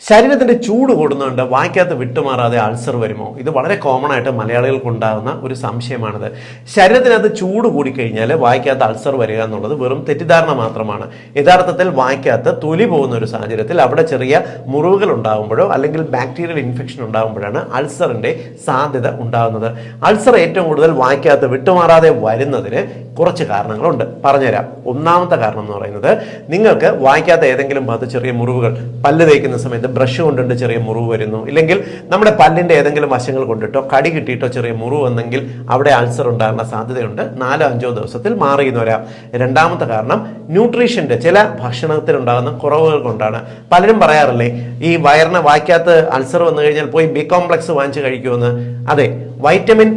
ശരീരത്തിന്റെ ചൂട് കൂടുന്നുണ്ട് വായ്ക്കകത്ത് വിട്ടുമാറാതെ അൾസർ വരുമോ? ഇത് വളരെ കോമൺ ആയിട്ട് മലയാളികൾക്ക് ഉണ്ടാകുന്ന ഒരു സംശയമാണിത്. ശരീരത്തിനകത്ത് ചൂട് കൂടിക്കഴിഞ്ഞാൽ വായ്ക്കകത്ത് അൾസർ വരിക എന്നുള്ളത് വെറും തെറ്റിദ്ധാരണ മാത്രമാണ്. യഥാർത്ഥത്തിൽ വായ്ക്കകത്ത് തൊലി പോകുന്ന ഒരു സാഹചര്യത്തിൽ അവിടെ ചെറിയ മുറിവുകൾ ഉണ്ടാകുമ്പോഴോ അല്ലെങ്കിൽ ബാക്ടീരിയൽ ഇൻഫെക്ഷൻ ഉണ്ടാകുമ്പോഴാണ് അൾസറിന്റെ സാധ്യത ഉണ്ടാകുന്നത്. അൾസർ ഏറ്റവും കൂടുതൽ വായ്ക്കകത്ത് വിട്ടുമാറാതെ വരുന്നതിന് കുറച്ച് കാരണങ്ങളുണ്ട്, പറഞ്ഞുതരാം. ഒന്നാമത്തെ കാരണം എന്ന് പറയുന്നത്, നിങ്ങൾക്ക് വായ്ക്കകത്ത് ഏതെങ്കിലും ഭാഗത്ത് ചെറിയ മുറിവുകൾ, പല്ല് തേക്കുന്ന സമയത്ത് ബ്രഷ് കൊണ്ടിട്ട് ചെറിയ മുറിവ് വരുന്നു, ഇല്ലെങ്കിൽ നമ്മുടെ പല്ലിന്റെ ഏതെങ്കിലും വശങ്ങൾ കൊണ്ടിട്ടോ കടി കിട്ടിയിട്ടോ ചെറിയ മുറിവ് വന്നെങ്കിൽ അവിടെ അൾസർ ഉണ്ടാകാനുള്ള സാധ്യതയുണ്ട്. 4-5 ദിവസത്തിൽ മാറിയെന്ന് വരാം. രണ്ടാമത്തെ കാരണം ന്യൂട്രീഷന്റെ ചില ഭക്ഷണത്തിൽ ഉണ്ടാകുന്ന കുറവുകൾ കൊണ്ടാണ്. പലരും പറയാറില്ലേ, ഈ വയറിന് വായ്ക്കകത്ത് അൾസർ വന്നു കഴിഞ്ഞാൽ പോയി ബി കോംപ്ലക്സ് വാങ്ങിച്ച് കഴിക്കുമെന്ന്. അതെ, വൈറ്റമിൻ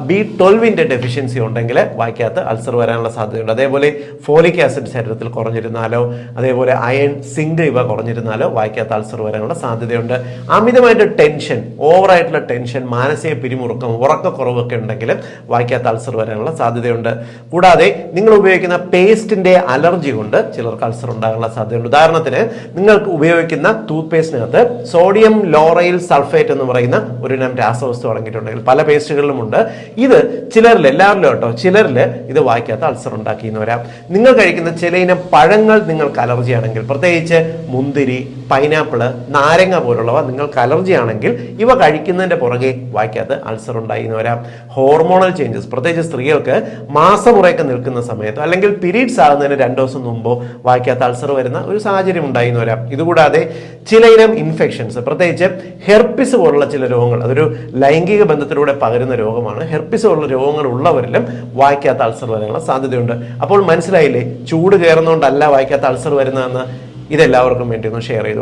B12 ഡെഫിഷ്യൻസി ഉണ്ടെങ്കിൽ വായ്ക്കകത്ത് അൾസർ വരാനുള്ള സാധ്യതയുണ്ട്. അതേപോലെ ഫോളിക് ആസിഡ് ശരീരത്തിൽ കുറഞ്ഞിരുന്നാലോ, അതേപോലെ അയൺ, സിങ്ക് ഇവ കുറഞ്ഞിരുന്നാലോ വായ്ക്കകത്ത് അൾസർ വരാനുള്ള സാധ്യതയുണ്ട്. അമിതമായിട്ട് ടെൻഷൻ, ഓവറായിട്ടുള്ള ടെൻഷൻ, മാനസിക പിരിമുറുക്കം, ഉറക്കക്കുറവൊക്കെ ഉണ്ടെങ്കിൽ വായ്ക്കകത്ത് അൾസർ വരാനുള്ള സാധ്യതയുണ്ട്. കൂടാതെ നിങ്ങൾ ഉപയോഗിക്കുന്ന പേസ്റ്റിന്റെ അലർജി കൊണ്ട് ചിലർക്ക് അൾസർ ഉണ്ടാകാനുള്ള സാധ്യതയുണ്ട്. ഉദാഹരണത്തിന്, നിങ്ങൾക്ക് ഉപയോഗിക്കുന്ന ടൂത്ത് പേസ്റ്റിനകത്ത് സോഡിയം ലോറൈൽ സൾഫേറ്റ് എന്ന് പറയുന്ന ഒരു ഇനം രാസവസ്തു അടങ്ങിയിട്ടുണ്ടെങ്കിൽ, പല പേസ്റ്റുകളിലും ഉണ്ട്. ഇത് ചിലരിൽ, എല്ലാവരിലും കേട്ടോ, ചിലരിൽ ഇത് വായ്ക്കകത്ത് അൾസർ ഉണ്ടാക്കിയെന്ന് വരാം. നിങ്ങൾ കഴിക്കുന്ന ചില ഇനം പഴങ്ങൾ നിങ്ങൾക്ക് അലർജി ആണെങ്കിൽ, പ്രത്യേകിച്ച് മുന്തിരി, പൈനാപ്പിള്, നാരങ്ങ പോലുള്ളവ നിങ്ങൾക്ക് അലർജി ആണെങ്കിൽ ഇവ കഴിക്കുന്നതിന്റെ പുറകെ വായ്ക്കകത്ത് അൾസർ ഉണ്ടായി എന്ന് വരാം. ഹോർമോണൽ ചേഞ്ചസ്, പ്രത്യേകിച്ച് സ്ത്രീകൾക്ക് മാസമുറയൊക്കെ നിൽക്കുന്ന സമയത്തോ അല്ലെങ്കിൽ പീരീഡ്സ് ആകുന്നതിന് 2 ദിവസം മുമ്പോ വായ്ക്കകത്ത് അൾസർ വരുന്ന ഒരു സാഹചര്യം ഉണ്ടായി എന്ന് വരാം. ഇതുകൂടാതെ ചില ഇനം ഇൻഫെക്ഷൻസ്, പ്രത്യേകിച്ച് ഹെർപ്പിസ് പോലുള്ള ചില രോഗങ്ങൾ, അതൊരു ലൈംഗിക ബന്ധത്തിലൂടെ പകരുന്ന രോഗമാണ്. ഹെർപ്പിസ് പോലുള്ള രോഗങ്ങൾ ഉള്ളവരിലും വായ്ക്കകത്ത് അൾസർ വരാനുള്ള സാധ്യതയുണ്ട്. അപ്പോൾ മനസ്സിലായില്ലേ, ചൂട് കയറുന്നതുകൊണ്ടല്ല വായ്ക്കകത്ത് അൾസർ വരുന്നതെന്ന്. ഇതെല്ലാവർക്കും വേണ്ടി ഒന്ന് ഷെയർ ചെയ്തു.